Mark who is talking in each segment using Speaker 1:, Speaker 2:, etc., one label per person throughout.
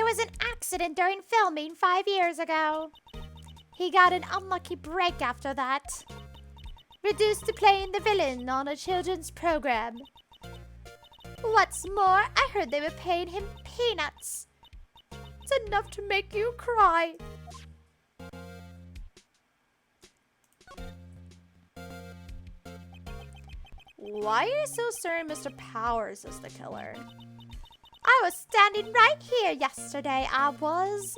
Speaker 1: There was an accident during filming 5 years ago. He got an unlucky break after that. Reduced to playing the villain on a children's program. What's more, I heard they were paying him peanuts. It's enough to make you cry. Why are you so certain Mr. Powers is the killer? I was standing right here yesterday, I was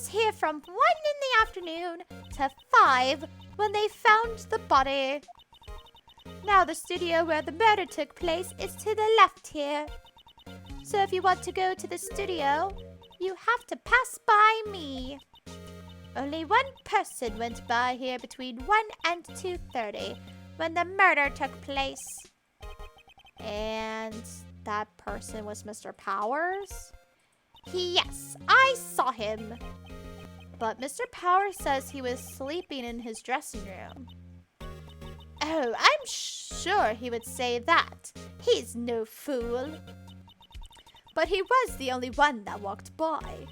Speaker 1: here from 1 in the afternoon to 5 when they found the body. Now the studio where the murder took place is to the left here. So if you want to go to the studio, you have to pass by me. Only one person went by here between 1 and 2:30 when the murder took place. And that person was Mr. Powers? Yes, I saw him. But Mr. Powers says he was sleeping in his dressing room. Oh, I'm sure he would say that. He's no fool. But he was the only one that walked by.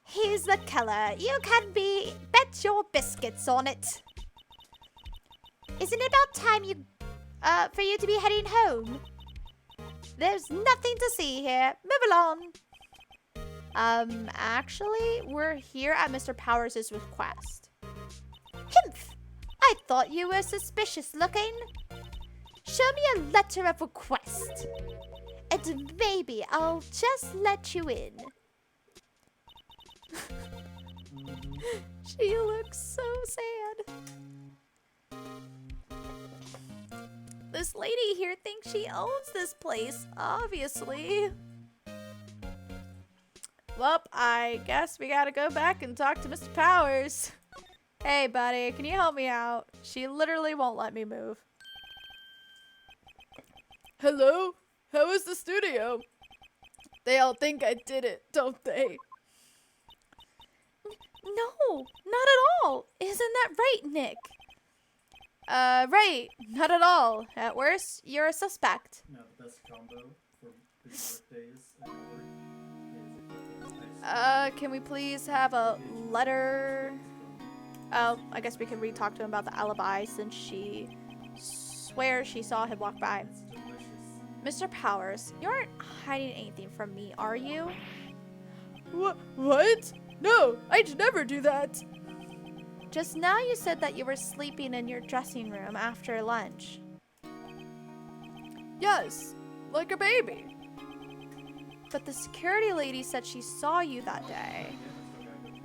Speaker 1: He's the killer. You can bet your biscuits on it. Isn't it about time for you to be heading home? There's nothing to see here. Move along. Actually, we're here at Mr. Powers' request. Himph! I thought you were suspicious looking. Show me a letter of request. And maybe I'll just let you in. She looks so sad. This lady here thinks she owns this place, obviously. Well, I guess we gotta go back and talk to Mr. Powers. Hey, buddy, can you help me out? She literally won't let me move. Hello? How is the studio? They all think I did it, don't they? No, not at all. Isn't that right, Nick? Right. Not at all. At worst, you're a suspect.
Speaker 2: Now the best combo for busy workdays and work is
Speaker 1: can we please have a letter? Oh, I guess we can re-talk to him about the alibi since she swears she saw him walk by.
Speaker 2: it's delicious.
Speaker 1: Mr. Powers, you aren't hiding anything from me, are you?
Speaker 3: What? No, I'd never do that.
Speaker 1: Just now you said that you were sleeping in your dressing room after lunch.
Speaker 3: Yes, like a baby.
Speaker 1: But the security lady said she saw you that day.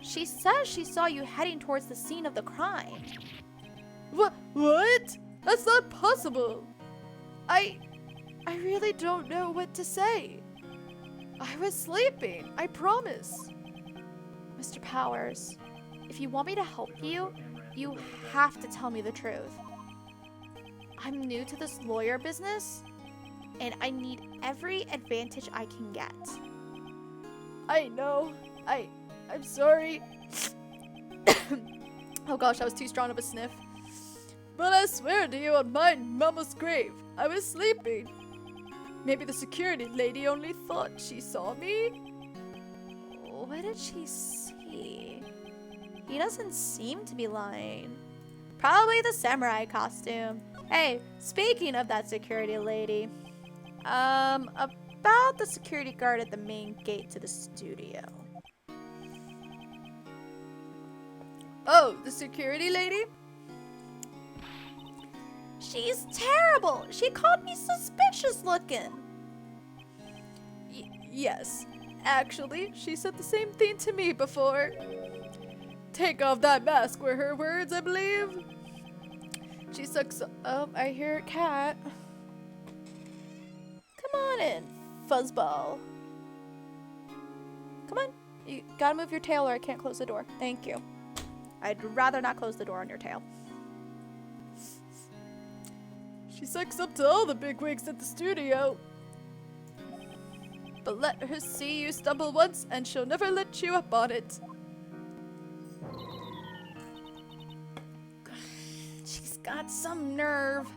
Speaker 1: She says she saw you heading towards the scene of the crime.
Speaker 3: What? That's not possible. I really don't know what to say. I was sleeping, I promise.
Speaker 1: Mr. Powers, if you want me to help you, you have to tell me the truth. I'm new to this lawyer business, and I need every advantage I can get.
Speaker 3: I know. I'm sorry.
Speaker 1: Oh gosh, that was too strong of a sniff.
Speaker 3: But I swear to you on my mama's grave, I was sleeping. Maybe the security lady only thought she saw me.
Speaker 1: What did she see? He doesn't seem to be lying. Probably the samurai costume. Hey, speaking of that security lady, about the security guard at the main gate to the studio.
Speaker 3: Oh, the security lady?
Speaker 1: She's terrible. She called me suspicious looking.
Speaker 3: Yes. Actually, she said the same thing to me before. Take off that mask were her words, I believe. She sucks. Oh, I hear a cat.
Speaker 1: Come on in, fuzzball. Come on. You gotta move your tail or I can't close the door. Thank you. I'd rather not close the door on your tail.
Speaker 3: She sucks up to all the bigwigs at the studio. But let her see you stumble once and she'll never let you up on it.
Speaker 1: She's got some nerve.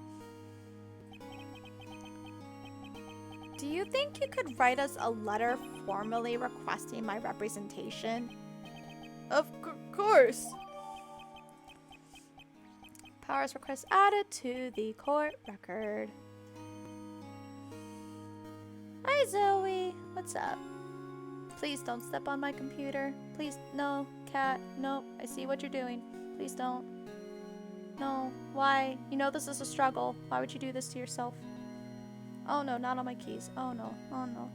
Speaker 1: Do you think you could write us a letter formally requesting my representation?
Speaker 3: Of course.
Speaker 1: Powers request added to the court record. Hi, Zoe. What's up? Please don't step on my computer. Please, no, cat. No, I see what you're doing. Please don't. No, why? You know this is a struggle. Why would you do this to yourself? Oh no, not on my keys. Oh no, oh no.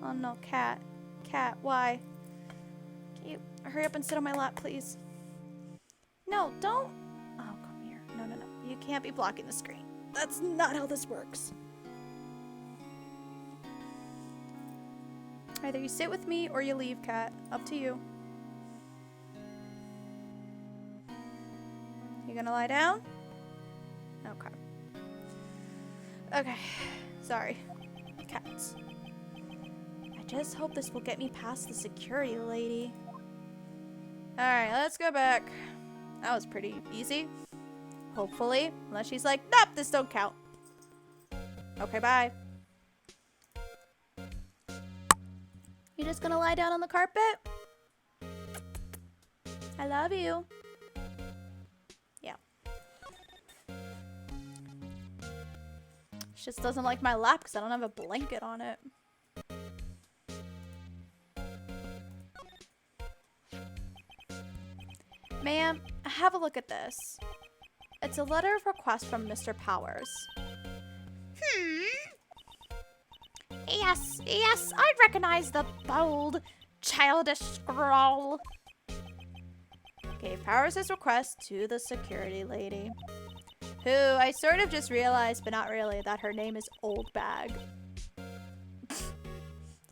Speaker 1: Oh no, cat. Cat, why? Can you hurry up and sit on my lap, please? No, don't. Oh, come here. No, no, no. You can't be blocking the screen. That's not how this works. Either you sit with me or you leave, cat. Up to you. You gonna lie down? Okay. Okay. Sorry. Cats. I just hope this will get me past the security lady. Alright, let's go back. That was pretty easy. Hopefully. Unless she's like, nope, this don't count. Okay, bye. You just gonna lie down on the carpet? I love you. Yeah. She just doesn't like my lap because I don't have a blanket on it. Ma'am, have a look at this. It's a letter of request from Mr. Powers. Yes, yes, I recognize the bold, childish scrawl. Gave Powers his request to the security lady, who I sort of just realized, but not really, that her name is Old Bag.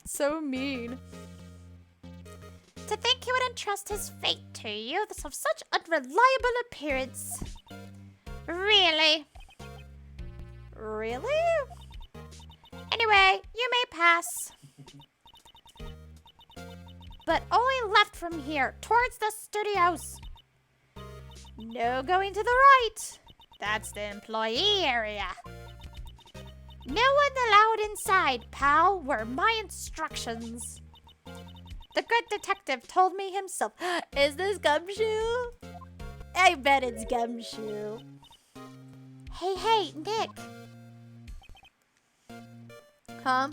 Speaker 1: So mean. To think he would entrust his fate to you, this of such unreliable appearance. Really? Really? Anyway, you may pass. But only left from here, towards the studios. No going to the right. That's the employee area. No one allowed inside, pal, were my instructions. The good detective told me himself. Is this Gumshoe? I bet it's Gumshoe. Hey, hey, Nick. Huh?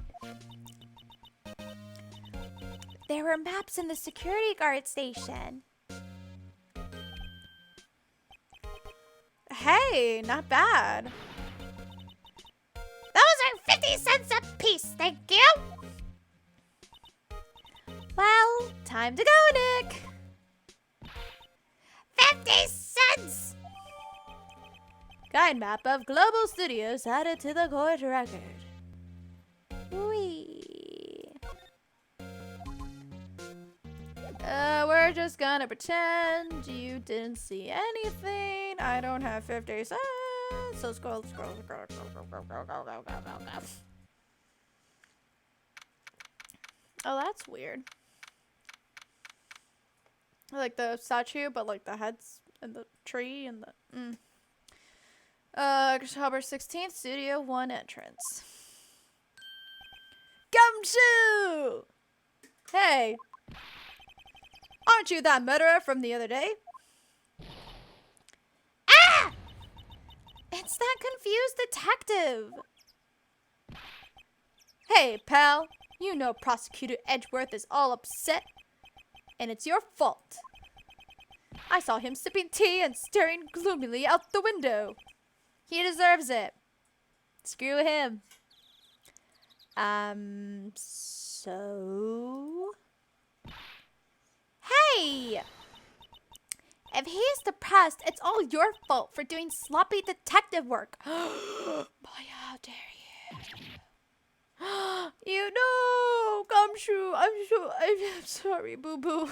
Speaker 1: There were maps in the security guard station. Hey, not bad. Those are 50 cents a piece, thank you. Well, time to go, Nick. 50 cents! Guide map of Global Studios added to the court record. Wee. We're just gonna pretend you didn't see anything. I don't have 50 cents. So scroll. Oh, that's weird. I like the statue, but like the heads and the tree and the October 16th, Studio 1 entrance. Gumshoe! Hey! Aren't you that murderer from the other day? Ah! It's that confused detective. Hey, pal. You know Prosecutor Edgeworth is all upset. And it's your fault. I saw him sipping tea and staring gloomily out the window. He deserves it. Screw him. So... Hey! If he is depressed, it's all your fault for doing sloppy detective work. Boy, how dare you. You know, Gumshoe, I'm sorry, boo-boo.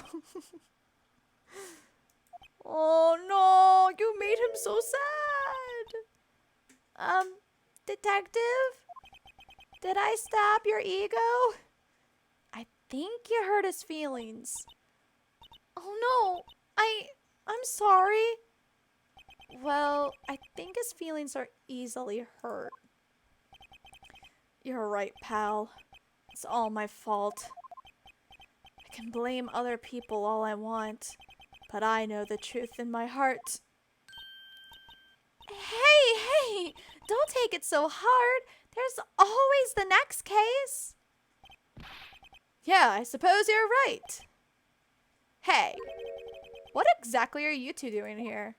Speaker 1: Oh no, you made him so sad. Detective? Did I stab your ego? I think you hurt his feelings. Oh no, I'm sorry. Well, I think his feelings are easily hurt.
Speaker 3: You're right, pal. It's all my fault. I can blame other people all I want, but I know the truth in my heart.
Speaker 1: Hey, don't take it so hard. There's always the next case.
Speaker 3: Yeah, I suppose you're right. Hey, what exactly are you two doing here?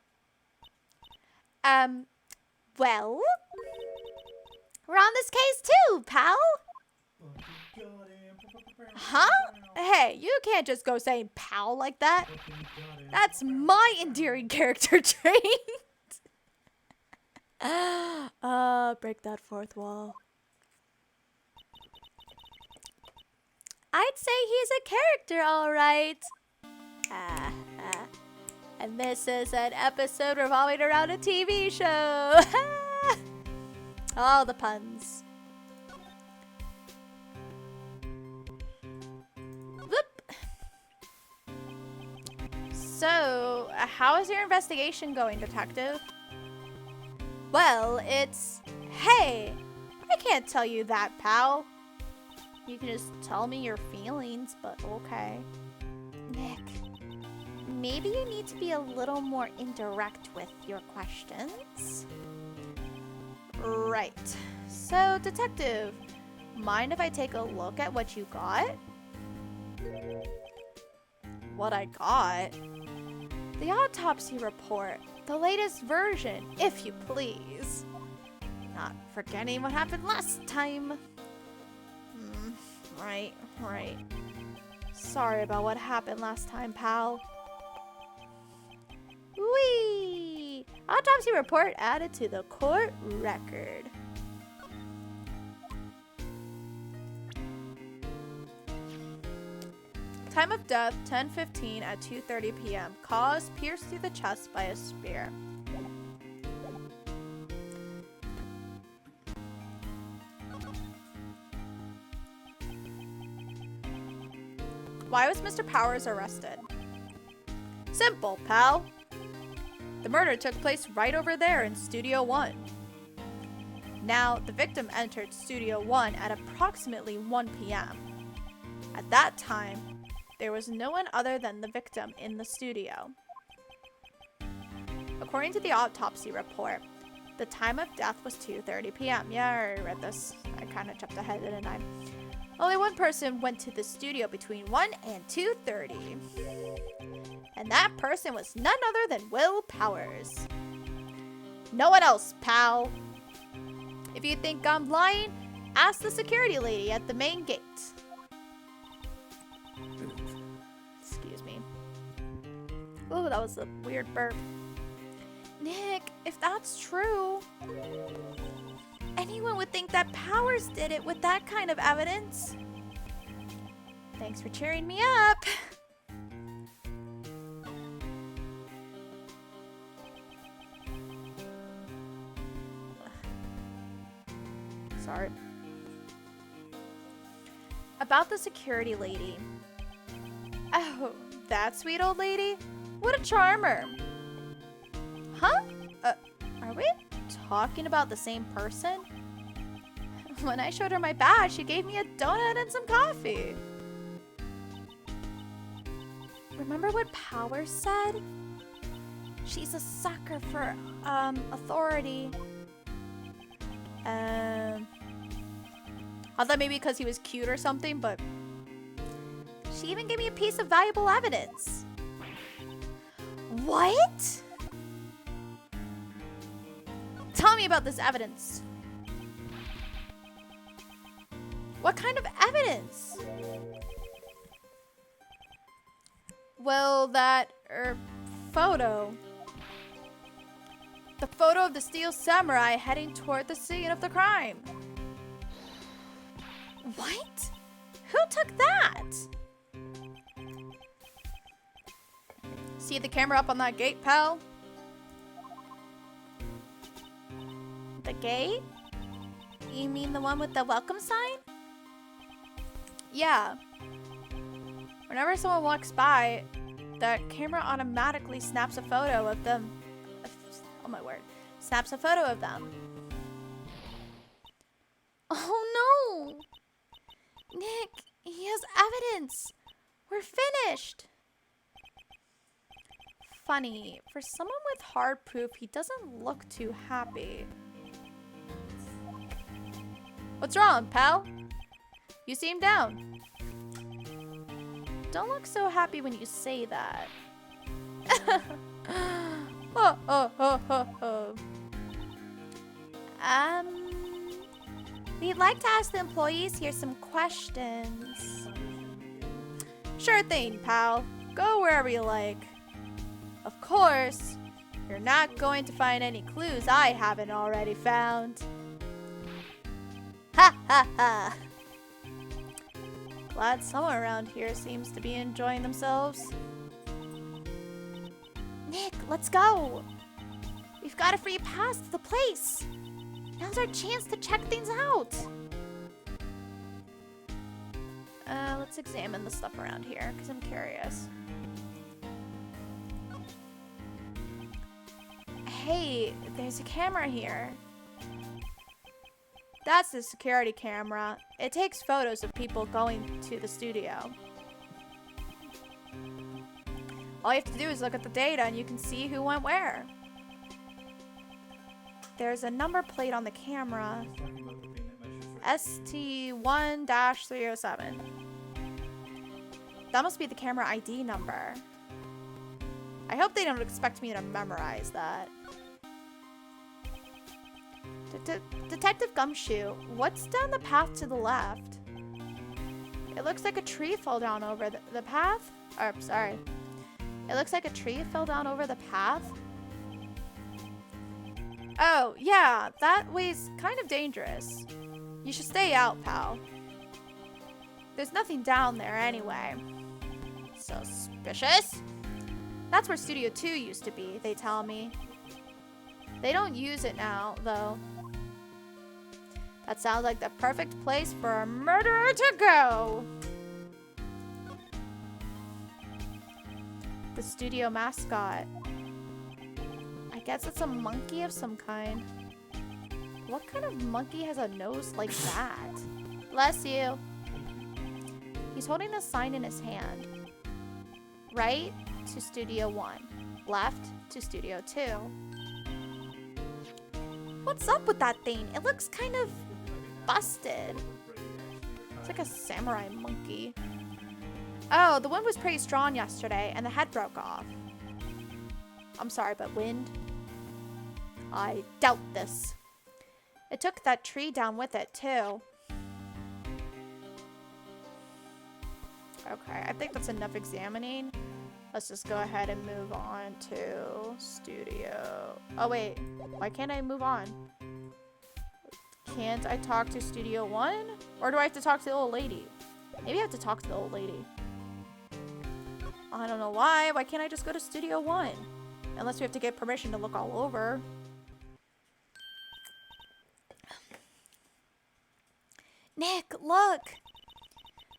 Speaker 1: Well, we're on this case too, pal.
Speaker 3: Huh? Hey, you can't just go saying pal like that. That's my endearing character trait. Break that fourth wall.
Speaker 1: I'd say he's a character, all right. And this is an episode revolving around a TV show. All the puns. Whoop. So, how is your investigation going, detective? Well, hey, I can't tell you that, pal. You can just tell me your feelings, but okay. Nick, maybe you need to be a little more indirect with your questions. Right. So, detective, mind if I take a look at what you got?
Speaker 3: What I got?
Speaker 1: The autopsy report. The latest version, if you please. Not forgetting what happened last time. Right. Sorry about what happened last time, pal. Whee! Autopsy report added to the court record.
Speaker 3: Time of death, 10:15 at 2:30 p.m. Cause, pierced through the chest by a spear. Why was Mr. Powers arrested? Simple, pal. The murder took place right over there in Studio 1. Now, the victim entered Studio 1 at approximately 1 p.m. At that time, there was no one other than the victim in the studio. According to the autopsy report, the time of death was 2:30 p.m. Yeah, I already read this. I kind of jumped ahead, didn't I? Only one person went to the studio between 1 and 2:30. And that person was none other than Will Powers. No one else, pal. If you think I'm lying, ask the security lady at the main gate. Excuse me. Oh, that was a weird burp. Nick, if that's true, anyone would think that Powers did it with that kind of evidence. Thanks for cheering me up. Sorry. About the security lady. Oh, that sweet old lady? What a charmer. Huh? Are we talking about the same person? When I showed her my badge, she gave me a donut and some coffee. Remember what Powers said? She's a sucker for, authority. I thought maybe because he was cute or something, but she even gave me a piece of valuable evidence. What? Tell me about this evidence. What kind of evidence? Well, that, photo. The photo of the steel samurai heading toward the scene of the crime. What? Who took that? See the camera up on that gate, pal? The gate? You mean the one with the welcome sign? Yeah. Whenever someone walks by, the camera automatically snaps a photo of them. Oh my word. Snaps a photo of them. Oh Nick, he has evidence. We're finished. Funny, for someone with hard proof, he doesn't look too happy. What's wrong, pal? You seem down. Don't look so happy when you say that. Oh, oh, oh, oh, oh. We'd like to ask the employees here some questions. Sure thing, pal. Go wherever you like. Of course, you're not going to find any clues I haven't already found. Ha ha ha. Glad someone around here seems to be enjoying themselves. Nick, let's go. We've got a free pass to the place. Now's our chance to check things out. Let's examine the stuff around here, because I'm curious. Hey, there's a camera here. That's the security camera. It takes photos of people going to the studio. All you have to do is look at the data and you can see who went where. There's a number plate on the camera. ST1-307. That must be the camera ID number. I hope they don't expect me to memorize that. Detective Gumshoe, what's down the path to the left? It looks like a tree fell down over the path. Oh, sorry. It looks like a tree fell down over the path. Oh, yeah, that way's kind of dangerous. You should stay out, pal. There's nothing down there anyway. Suspicious? That's where Studio 2 used to be, they tell me. They don't use it now, though. That sounds like the perfect place for a murderer to go. The studio mascot. I guess it's a monkey of some kind. What kind of monkey has a nose like that? Bless you. He's holding a sign in his hand. Right to Studio 1. Left to Studio 2. What's up with that thing? It looks kind of busted. It's like a samurai monkey. Oh, the wind was pretty strong yesterday and the head broke off. I'm sorry, but wind? I doubt this. It took that tree down with it, too. Okay, I think that's enough examining. Let's just go ahead and move on to Studio. Oh, wait. Why can't I move on? Can't I talk to Studio 1? Or do I have to talk to the old lady? Maybe I have to talk to the old lady. I don't know why. Why can't I just go to Studio 1? Unless we have to get permission to look all over. Nick, look!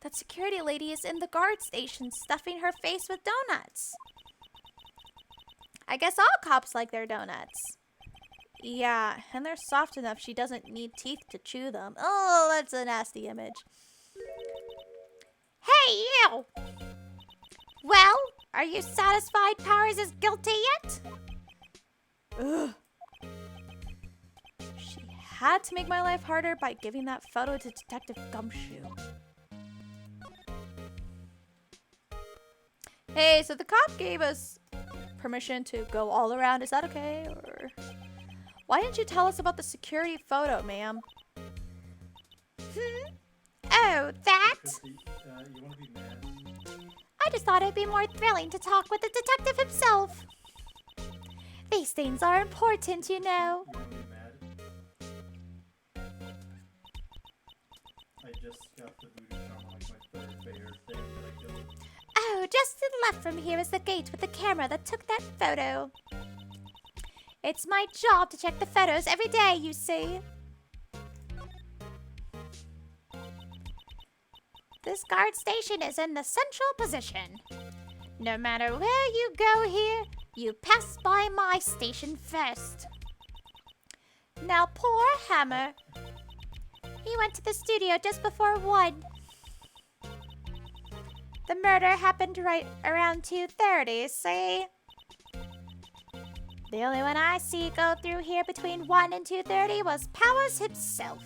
Speaker 3: That security lady is in the guard station stuffing her face with donuts. I guess all cops like their donuts. Yeah, and they're soft enough she doesn't need teeth to chew them. Oh, that's a nasty image. Hey, you! Well, are you satisfied Powers is guilty yet? Ugh. She had to make my life harder by giving that photo to Detective Gumshoe. Hey, so the cop gave us permission to go all around. Is that okay? Or why didn't you tell us about the security photo, ma'am? Oh, that?
Speaker 2: You want to be mad?
Speaker 3: I just thought it'd be more thrilling to talk with the detective himself. These things are important, you know.
Speaker 2: You want to be mad? I just got the voodoo charm on like my third bear thing that I killed.
Speaker 3: Oh, just to the left from here is the gate with the camera that took that photo. It's my job to check the photos every day, you see. This guard station is in the central position. No matter where you go here, you pass by my station first. Now, poor Hammer. He went to the studio just before 1.
Speaker 1: The murder happened right around 2:30, see? The only one I see go through here between 1 and 2:30 was Powers himself.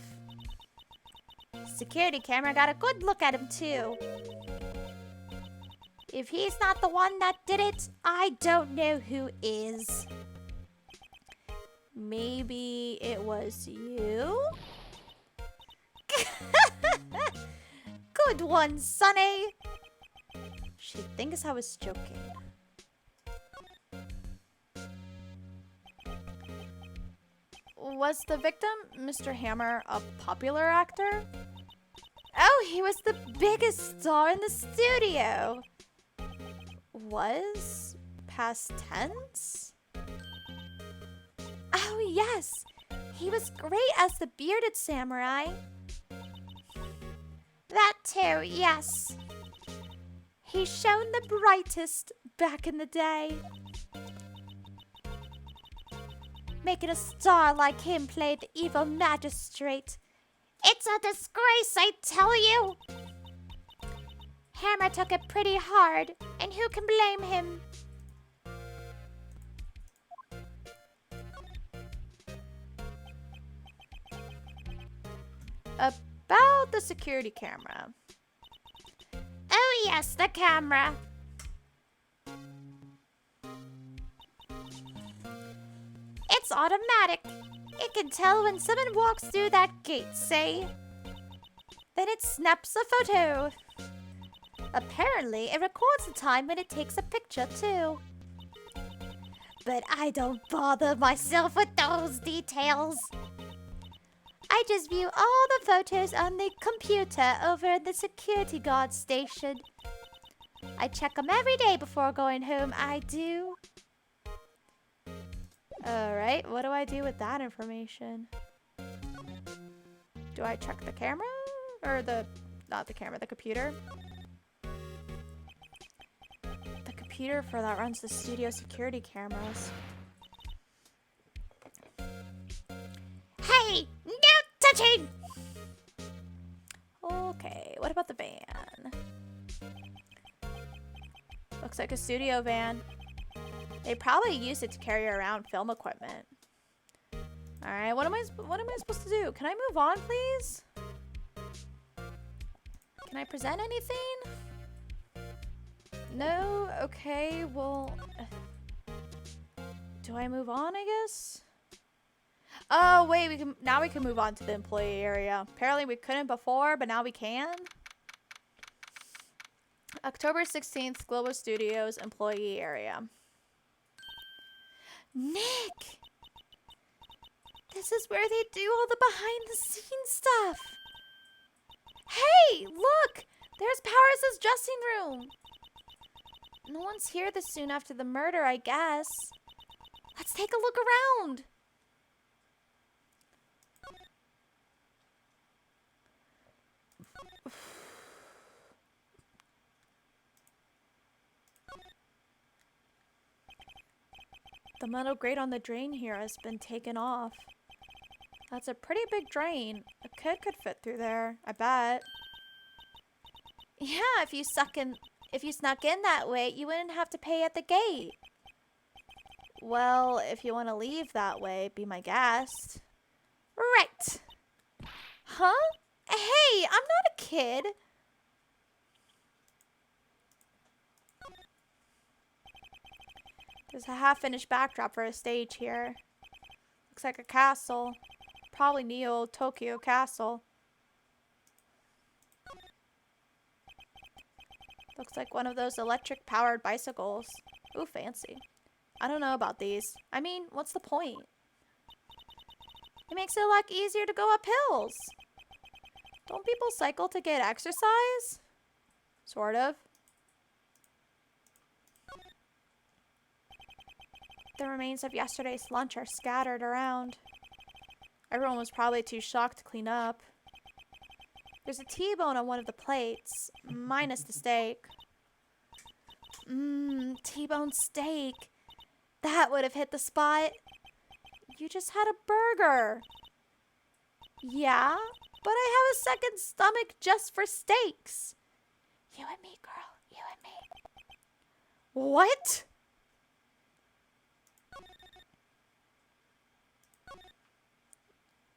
Speaker 1: Security camera got a good look at him, too. If he's not the one that did it, I don't know who is. Maybe it was you? Good one, Sonny. She thinks I was joking. Was the victim, Mr. Hammer, a popular actor? Oh, he was the biggest star in the studio. Was past tense? Oh, yes. He was great as the bearded samurai. That too, yes. He shone the brightest back in the day. Making a star like him play the evil magistrate. It's a disgrace, I tell you. Hammer took it pretty hard, and who can blame him? About the security camera. Oh yes, the camera. It's automatic. It can tell when someone walks through that gate, say. Then it snaps a photo. Apparently, it records the time when it takes a picture, too. But I don't bother myself with those details. I just view all the photos on the computer over at the security guard station. I check them every day before going home, I do. Alright, what do I do with that information? Do I check the camera? Or not the camera, the computer? The computer for that runs the studio security cameras. Hey! No touching! Okay, what about the van? Looks like a studio van. They probably use it to carry around film equipment. Alright, what am I supposed to do? Can I move on, please? Can I present anything? No? Okay, well... do I move on, I guess? Oh, wait, now we can move on to the employee area. Apparently we couldn't before, but now we can. October 16th, Global Studios employee area. Nick! This is where they do all the behind-the-scenes stuff. Hey, look! There's Powers' dressing room. No one's here this soon after the murder, I guess. Let's take a look around. The metal grate on the drain here has been taken off. That's a pretty big drain. A kid could fit through there, I bet. Yeah, if you snuck in that way, you wouldn't have to pay at the gate. Well, if you want to leave that way, be my guest. Right. Huh? Hey, I'm not a kid. There's a half-finished backdrop for a stage here. Looks like a castle. Probably Neo Tokyo Castle. Looks like one of those electric-powered bicycles. Ooh, fancy. I don't know about these. I mean, what's the point? It makes it a lot easier to go up hills. Don't people cycle to get exercise? Sort of. The remains of yesterday's lunch are scattered around. Everyone was probably too shocked to clean up. There's a T-bone on one of the plates, minus the steak. T-bone steak. That would have hit the spot. You just had a burger. Yeah, but I have a second stomach just for steaks. You and me, girl. You and me.
Speaker 3: What?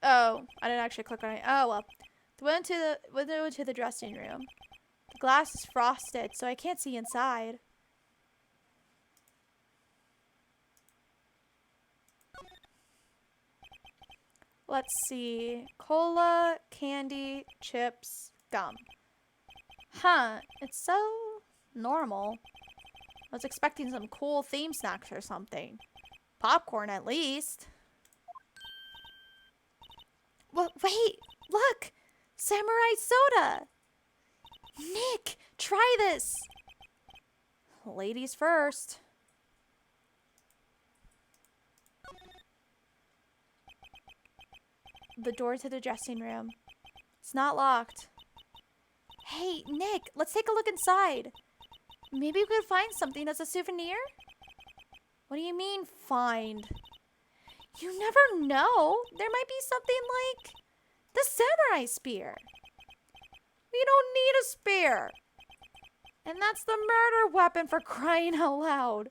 Speaker 3: Oh, I didn't actually click on it. Oh, well. The window to the dressing room. The glass is frosted, so I can't see inside. Let's see. Cola, candy, chips, gum. Huh. It's so normal. I was expecting some cool theme snacks or something. Popcorn, at least. Well, wait! Look! Samurai soda! Nick, try this! Ladies first. The door to the dressing room. It's not locked. Hey, Nick, let's take a look inside. Maybe we could find something as a souvenir? What do you mean, find? You never know. There might be something like the samurai spear. We don't need a spear. And that's the murder weapon, for crying out loud.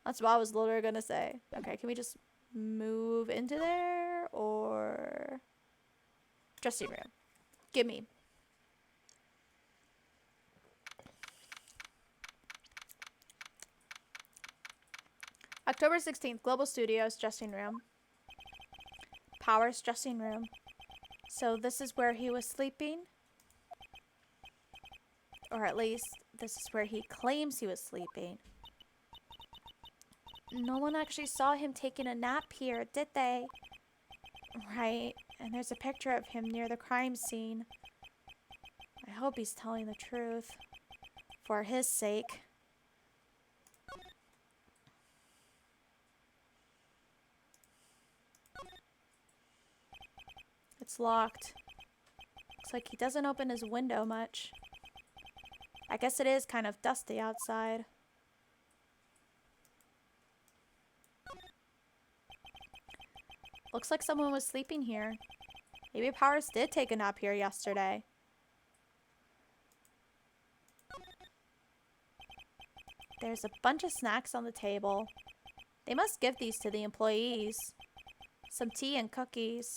Speaker 3: That's what I was literally gonna say. Okay, can we just move into there? Or dressing room? Gimme. October 16th, Global Studios, dressing room. Powers, dressing room. So this is where he was sleeping? Or at least, this is where he claims he was sleeping. No one actually saw him taking a nap here, did they? Right, and there's a picture of him near the crime scene. I hope he's telling the truth. For his sake. It's locked. Looks like he doesn't open his window much. I guess it is kind of dusty outside. Looks like someone was sleeping here. Maybe Powers did take a nap here yesterday. There's a bunch of snacks on the table. They must give these to the employees. Some tea and cookies.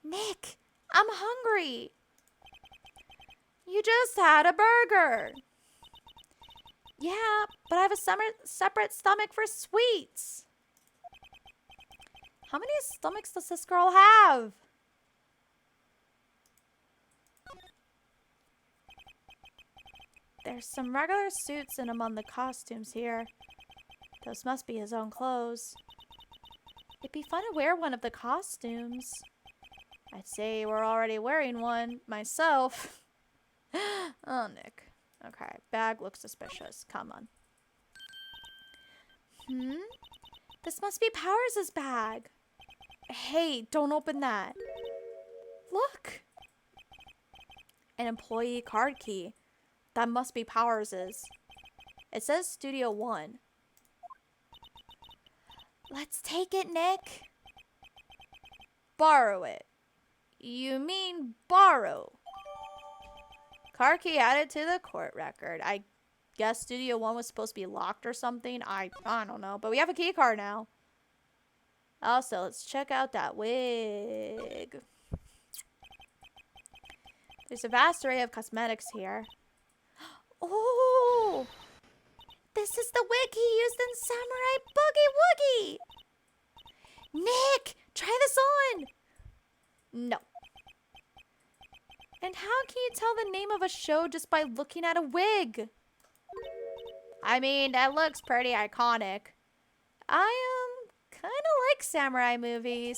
Speaker 3: Nick, I'm hungry. You just had a burger. Yeah, but I have a separate stomach for sweets. How many stomachs does this girl have? There's some regular suits and among the costumes here. Those must be his own clothes. It'd be fun to wear one of the costumes. I'd say we're already wearing one myself. Oh, Nick. Okay, bag looks suspicious. Come on. This must be Powers' bag. Hey, don't open that. Look. An employee card key. That must be Powers'. It says Studio 1. Let's take it, Nick. Borrow it. You mean borrow? Car key added to the court record. I guess Studio 1 was supposed to be locked or something. I don't know. But we have a key card now. Also, let's check out that wig. There's a vast array of cosmetics here. Oh! This is the wig he used in Samurai Boogie Woogie! Nick! Try this on! No. And how can you tell the name of a show just by looking at a wig? I mean, that looks pretty iconic. I kind of like samurai movies.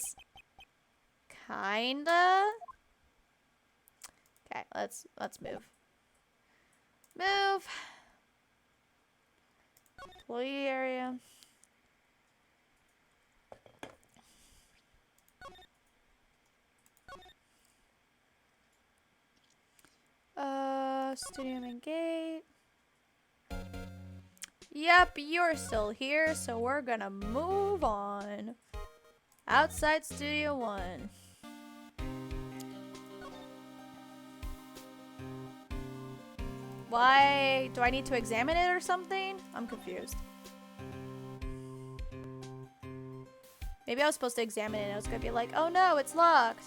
Speaker 3: Kinda. Okay, let's move. Move. Employee area. Studio main gate. Yep, you're still here, so we're gonna move on. Outside Studio 1. Why? Do I need to examine it or something? I'm confused. Maybe I was supposed to examine it and I was gonna be like, oh no, it's locked.